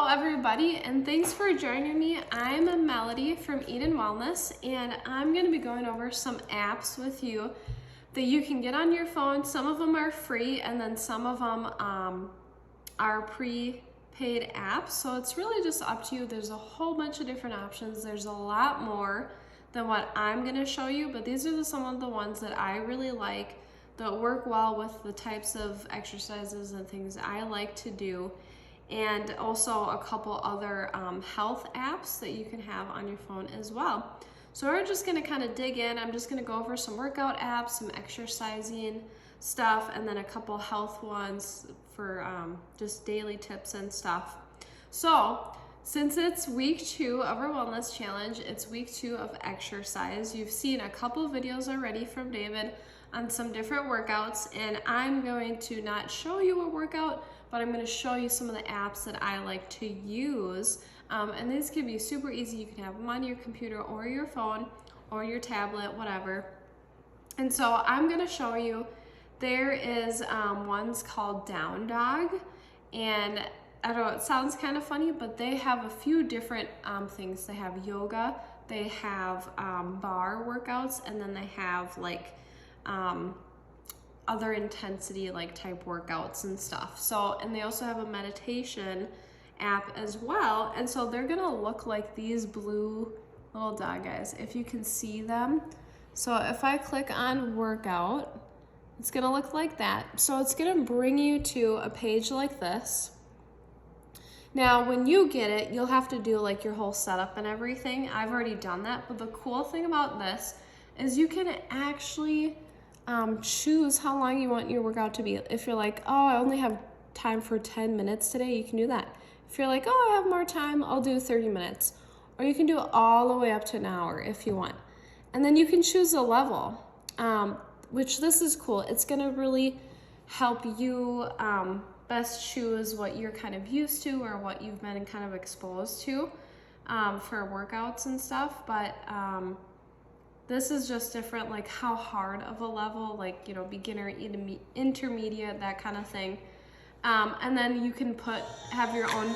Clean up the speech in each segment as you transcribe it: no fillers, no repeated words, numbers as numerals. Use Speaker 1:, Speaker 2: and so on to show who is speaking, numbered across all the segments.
Speaker 1: Hello everybody, and thanks for joining me. I'm Melody from Eden Wellness, and I'm going to be going over some apps with you that you can get on your phone. Some of them are free, and then some of them are prepaid apps, so it's really just up to you. There's a whole bunch of different options. There's a lot more than what I'm going to show you, but these are some of the ones that I really like that work well with the types of exercises and things I like to do, and also a couple other health apps that you can have on your phone as well. So we're just going to kind of dig in. I'm just going to go over some workout apps, some exercising stuff, and then a couple health ones for just daily tips and stuff. So since it's week 2 of our wellness challenge, it's week 2 of exercise. You've seen a couple videos already from David on some different workouts, and I'm going to not show you a workout, but I'm going to show you some of the apps that I like to use. And these can be super easy. You can have them on your computer or your phone or your tablet, whatever. And so I'm going to show you, there is one's called Down Dog, and I don't know, it sounds kind of funny, but they have a few different things. They have yoga, they have bar workouts, and then they have like other intensity like type workouts and stuff. So, and they also have a meditation app as well. And so they're gonna look like these blue little dog guys, if you can see them. So if I click on workout, it's gonna look like that. So it's gonna bring you to a page like this. Now, when you get it, you'll have to do like your whole setup and everything. I've already done that, but the cool thing about this is you can actually choose how long you want your workout to be. If you're like, oh, I only have time for 10 minutes today, you can do that. If you're like, oh, I have more time, I'll do 30 minutes. Or you can do it all the way up to an hour if you want. And then you can choose a level, which this is cool. It's gonna really help you best choose what you're kind of used to or what you've been kind of exposed to for workouts and stuff. But this is just different, like how hard of a level, like, you know, beginner, intermediate, that kind of thing. And then you can have your own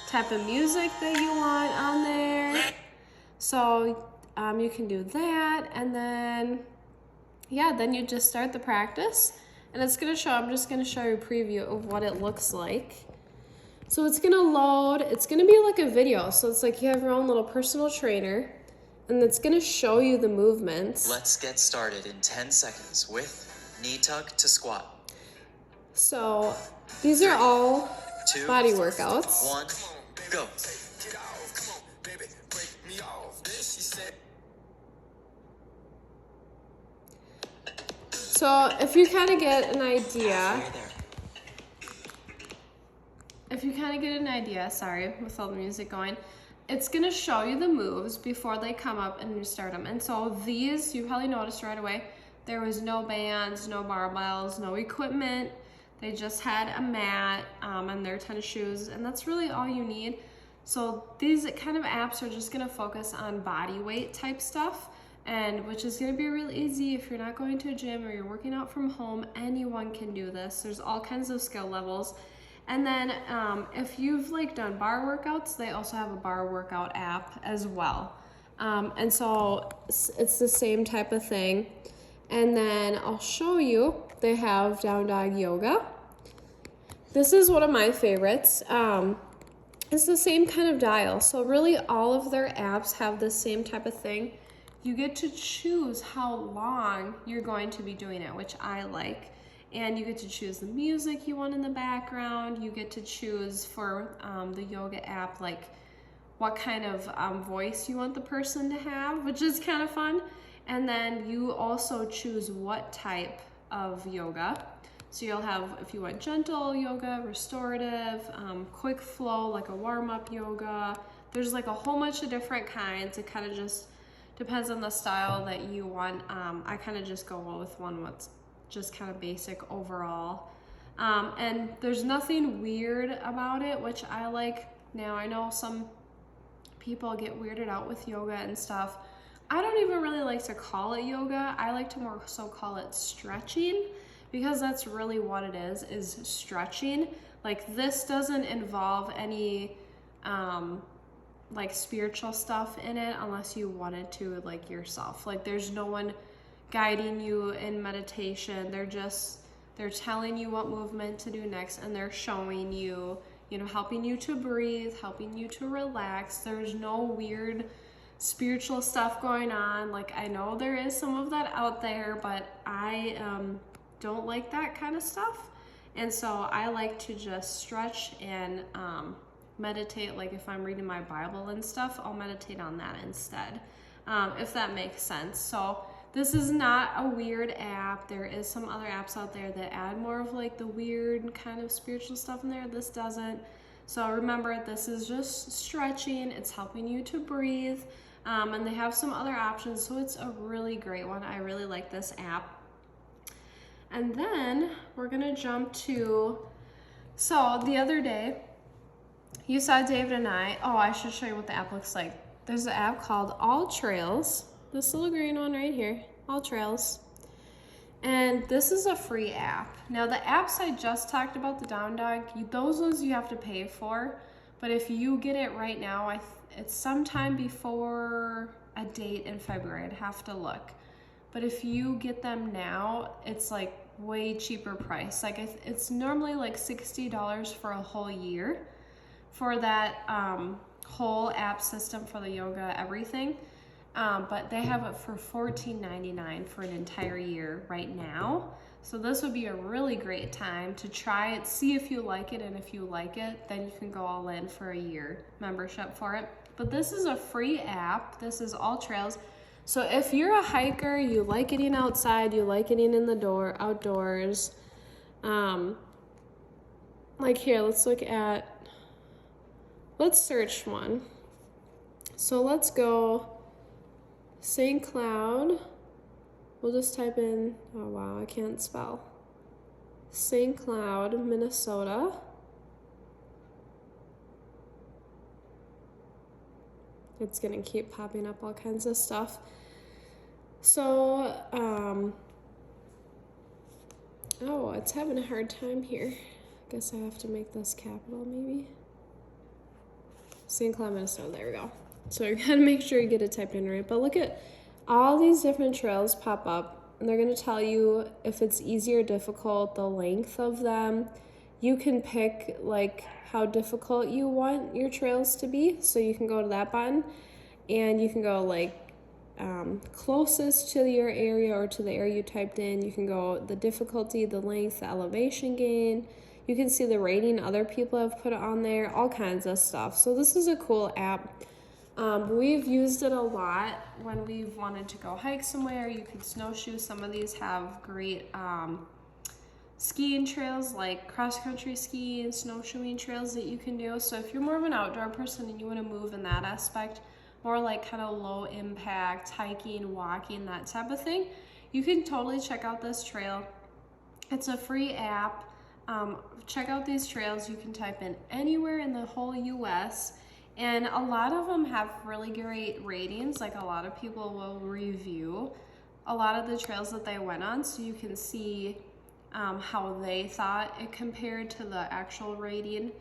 Speaker 1: type of music that you want on there. So you can do that, and then, yeah, then you just start the practice. And it's gonna show, I'm just gonna show you a preview of what it looks like. So it's gonna load, it's gonna be like a video. So it's like you have your own little personal trainer, and it's gonna show you the movements.
Speaker 2: Let's get started in 10 seconds with knee tuck to squat.
Speaker 1: So these are all
Speaker 2: 2,
Speaker 1: body workouts.
Speaker 2: 1, go.
Speaker 1: So if you kind of get an idea, sorry, with all the music going, it's gonna show you the moves before they come up and you start them. And so these, you probably noticed right away, there was no bands, no barbells, no equipment. They just had a mat and their tennis shoes, and that's really all you need. So these kind of apps are just gonna focus on body weight type stuff, and which is gonna be really easy if you're not going to a gym or you're working out from home. Anyone can do this. There's all kinds of skill levels. And then if you've like done bar workouts, they also have a bar workout app as well. And so it's the same type of thing. And then I'll show you, they have Down Dog Yoga. This is one of my favorites. It's the same kind of dial. So really all of their apps have the same type of thing. You get to choose how long you're going to be doing it, which I like. And you get to choose the music you want in the background. You get to choose for the yoga app, like what kind of voice you want the person to have, which is kind of fun. And then you also choose what type of yoga. So you'll have, if you want gentle yoga, restorative, quick flow, like a warm-up yoga. There's like a whole bunch of different kinds. It kind of just depends on the style that you want. I kind of just go with one that's just kind of basic overall. And there's nothing weird about it, which I like. Now, I know some people get weirded out with yoga and stuff. I don't even really like to call it yoga. I like to more so call it stretching, because that's really what it is stretching. Like, this doesn't involve any like spiritual stuff in it unless you wanted to like yourself. Like there's no one guiding you in meditation. They're telling you what movement to do next, and they're showing you, you know, helping you to breathe, helping you to relax. There's no weird spiritual stuff going on. Like I know there is some of that out there, but I don't like that kind of stuff. And so I like to just stretch and meditate. Like if I'm reading my Bible and stuff, I'll meditate on that instead, if that makes sense. So this is not a weird app. There is some other apps out there that add more of like the weird kind of spiritual stuff in there. This doesn't. So remember, this is just stretching. It's helping you to breathe. And they have some other options. So it's a really great one. I really like this app. And then we're gonna jump to, so the other day, you saw David and I should show you what the app looks like. There's an app called AllTrails. This little green one right here, AllTrails. And this is a free app. Now the apps I just talked about, the Down Dog, those ones you have to pay for. But if you get it right now, it's sometime before a date in February. I'd have to look. But if you get them now, it's like way cheaper price. Like it's normally like $60 for a whole year for that whole app system for the yoga, everything. But they have it for $14.99 for an entire year right now. So this would be a really great time to try it, see if you like it, and if you like it, then you can go all in for a year membership for it. But this is a free app. This is AllTrails. So if you're a hiker, you like getting outside, you like getting in the outdoors. Like here, let's search one. So let's go St. Cloud. We'll just type in, oh wow, I can't spell. St. Cloud, Minnesota. It's gonna keep popping up all kinds of stuff. So, it's having a hard time here. Guess I have to make this capital maybe. St. Cloud, Minnesota, there we go. So you gotta make sure you get it typed in right. But look at all these different trails pop up, and they're gonna tell you if it's easy or difficult, the length of them. You can pick like how difficult you want your trails to be. So you can go to that button and you can go like closest to your area or to the area you typed in. You can go the difficulty, the length, the elevation gain. You can see the rating other people have put on there, all kinds of stuff. So this is a cool app. We've used it a lot when we've wanted to go hike somewhere. You can snowshoe. Some of these have great skiing trails, like cross-country skiing, snowshoeing trails that you can do. So if you're more of an outdoor person and you want to move in that aspect, more like kind of low impact, hiking, walking, that type of thing, you can totally check out this trail. It's a free app. Check out these trails. You can type in anywhere in the whole US, and a lot of them have really great ratings. Like a lot of people will review a lot of the trails that they went on, so you can see how they thought it compared to the actual rating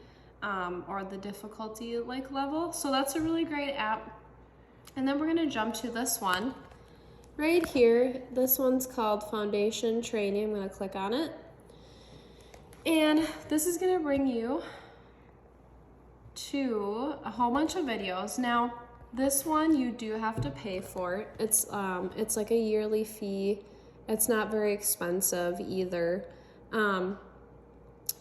Speaker 1: or the difficulty like level. So that's a really great app. And then we're gonna jump to this one right here. This one's called Foundation Training. I'm gonna click on it. And this is gonna bring you to a whole bunch of videos. Now, this one you do have to pay for. It's like a yearly fee. It's not very expensive either.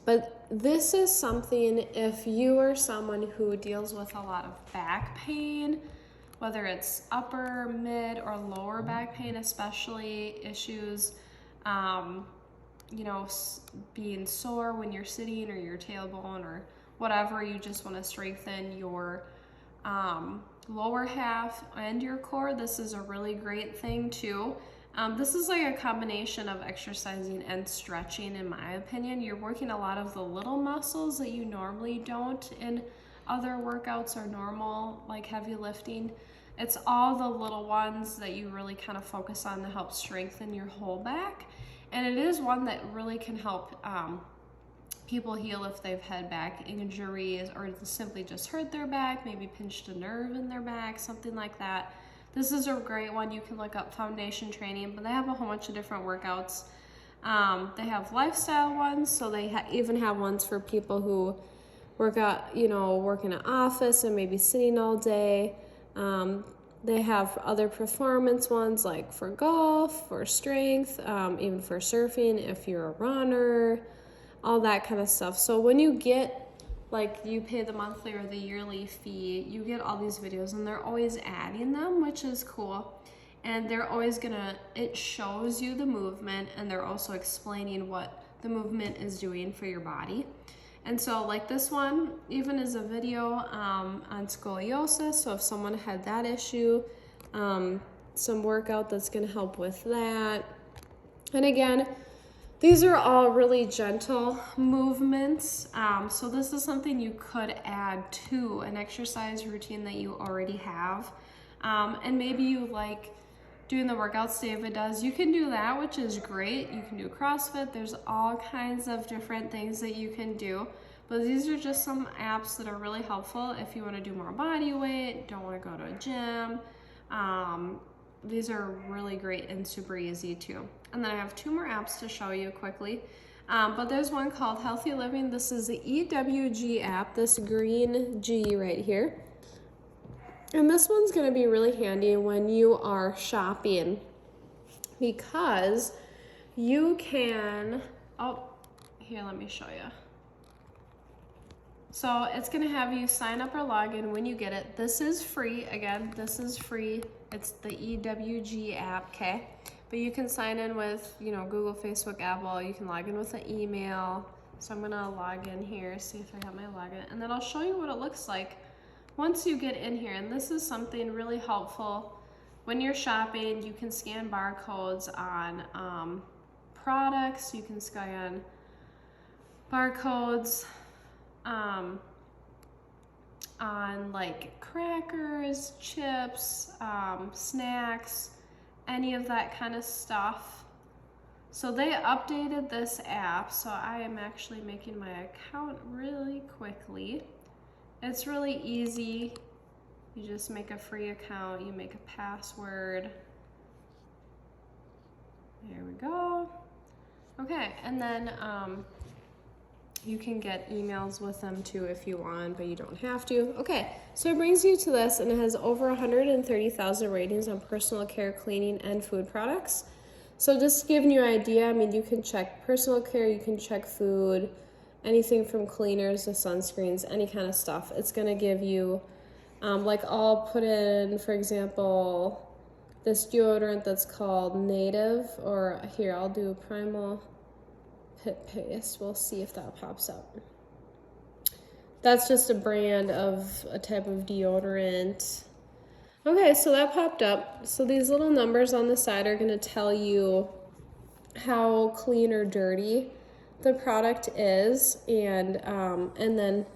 Speaker 1: But this is something if you are someone who deals with a lot of back pain, whether it's upper, mid, or lower back pain, especially issues, being sore when you're sitting or your tailbone or whatever, you just want to strengthen your lower half and your core. This is a really great thing too. This is like a combination of exercising and stretching, in my opinion. You're working a lot of the little muscles that you normally don't in other workouts or normal, like heavy lifting. It's all the little ones that you really kind of focus on to help strengthen your whole back. And it is one that really can help people heal if they've had back injuries or simply just hurt their back, maybe pinched a nerve in their back, something like that. This is a great one. You can look up foundation training, but they have a whole bunch of different workouts. They have lifestyle ones, so they even have ones for people who work out, work in an office and maybe sitting all day. They have other performance ones like for golf, for strength, even for surfing if you're a runner, all that kind of stuff. So when you get, like, you pay the monthly or the yearly fee, you get all these videos and they're always adding them, which is cool. And they're always it shows you the movement, and they're also explaining what the movement is doing for your body. And so like this one even is a video on scoliosis. So if someone had that issue, some workout that's gonna help with that. And again, these are all really gentle movements. So this is something you could add to an exercise routine that you already have. And maybe you like doing the workouts David does. You can do that, which is great. You can do CrossFit. There's all kinds of different things that you can do. But these are just some apps that are really helpful if you want to do more body weight, don't want to go to a gym. These are really great and super easy too. And then I have 2 more apps to show you quickly. But there's one called Healthy Living. This is the EWG app, this green G right here. And this one's going to be really handy when you are shopping, because you can, here, let me show you. So it's going to have you sign up or log in when you get it. This is free. Again, this is free. It's the EWG app, okay? But you can sign in with, Google, Facebook, Apple. You can log in with an email. So I'm going to log in here, see if I have my login. And then I'll show you what it looks like once you get in here. And this is something really helpful. When you're shopping, you can scan barcodes on products. You can scan barcodes on like crackers, chips, snacks, any of that kind of stuff. So they updated this app, so I am actually making my account really quickly. It's really easy. You just make a free account, you make a password. There we go. Okay, and then you can get emails with them too if you want, but you don't have to. Okay, so it brings you to this, and it has over 130,000 ratings on personal care, cleaning, and food products. So just giving you an idea, you can check personal care, you can check food, anything from cleaners to sunscreens, any kind of stuff. It's gonna give you, like I'll put in, for example, this deodorant that's called Native, or here, I'll do Primal Pit Paste. We'll see if that pops up. That's just a brand of a type of deodorant. Okay, so that popped up. So these little numbers on the side are gonna tell you how clean or dirty the product is, and then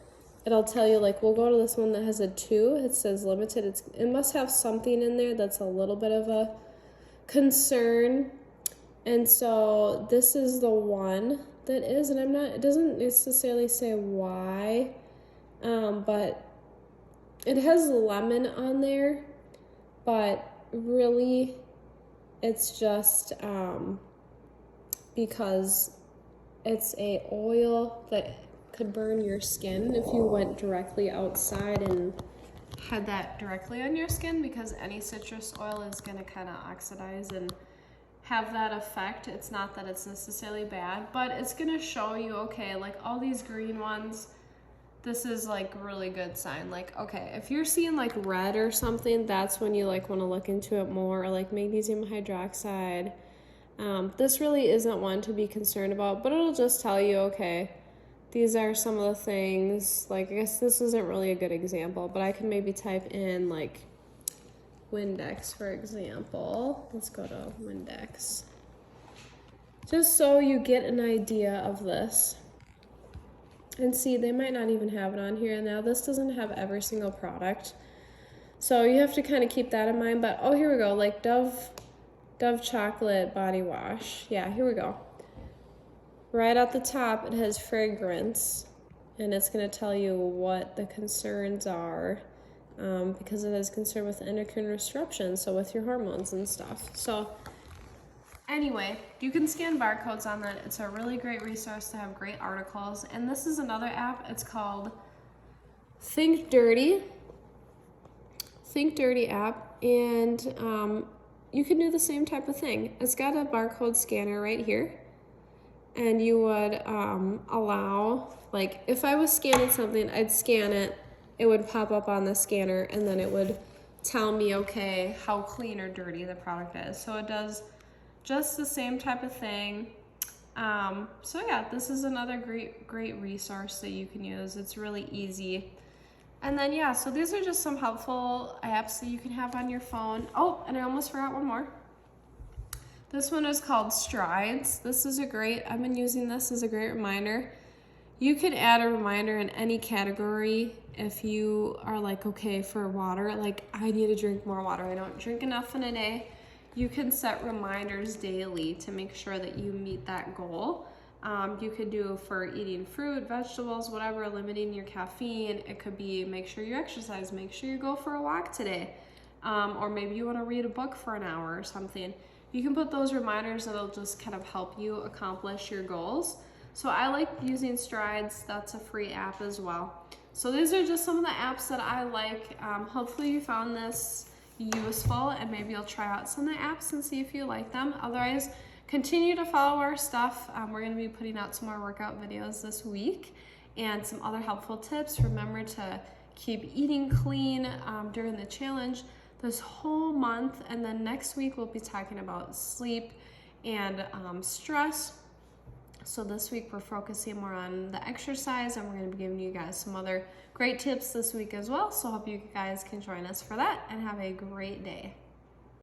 Speaker 1: it'll tell you, like, we'll go to this one that has a 2. It says limited. It must have something in there that's a little bit of a concern. And so this is the one that is, and it doesn't necessarily say why, but it has lemon on there, but really it's just because it's a oil that could burn your skin if you went directly outside and had that directly on your skin, because any citrus oil is going to kind of oxidize and have that effect. It's not that it's necessarily bad, but it's going to show you, okay, like all these green ones, this is like really good sign. Like, okay, if you're seeing like red or something, that's when you like want to look into it more, or like magnesium hydroxide. This really isn't one to be concerned about, but it'll just tell you, okay, these are some of the things. Like, I guess this isn't really a good example, but I can maybe type in like Windex, for example. Let's go to Windex. Just so you get an idea of this. And see, they might not even have it on here. Now, this doesn't have every single product, so you have to kind of keep that in mind. But, oh, here we go, like Dove chocolate body wash. Yeah, here we go. right at the top, it has fragrance, and it's going to tell you what the concerns are, because it is concerned with endocrine disruption, so with your hormones and stuff. So anyway, you can scan barcodes on that. It's a really great resource to have great articles. And this is another app. It's called Think Dirty. Think Dirty app, and you can do the same type of thing. It's got a barcode scanner right here, and you would allow, like, if I was scanning something, I'd scan it, it would pop up on the scanner, and then it would tell me, okay, how clean or dirty the product is. So it does just the same type of thing. So yeah, this is another great resource that you can use. It's really easy. And then yeah, so these are just some helpful apps that you can have on your phone. Oh, and I almost forgot one more. This one is called Strides. This is I've been using this as a great reminder. You can add a reminder in any category if you are like, okay, for water, like I need to drink more water. I don't drink enough in a day. You can set reminders daily to make sure that you meet that goal. You could do for eating fruit, vegetables, whatever, limiting your caffeine. It could be make sure you exercise, make sure you go for a walk today. Or maybe you want to read a book for an hour or something. You can put those reminders that'll just kind of help you accomplish your goals. So I like using Strides. That's a free app as well. So these are just some of the apps that I like. Hopefully you found this useful, and maybe you'll try out some of the apps and see if you like them. Otherwise, continue to follow our stuff. We're going to be putting out some more workout videos this week and some other helpful tips. Remember to keep eating clean during the challenge this whole month, and then next week we'll be talking about sleep and stress. So this week we're focusing more on the exercise, and we're going to be giving you guys some other great tips this week as well. So I hope you guys can join us for that, and have a great day.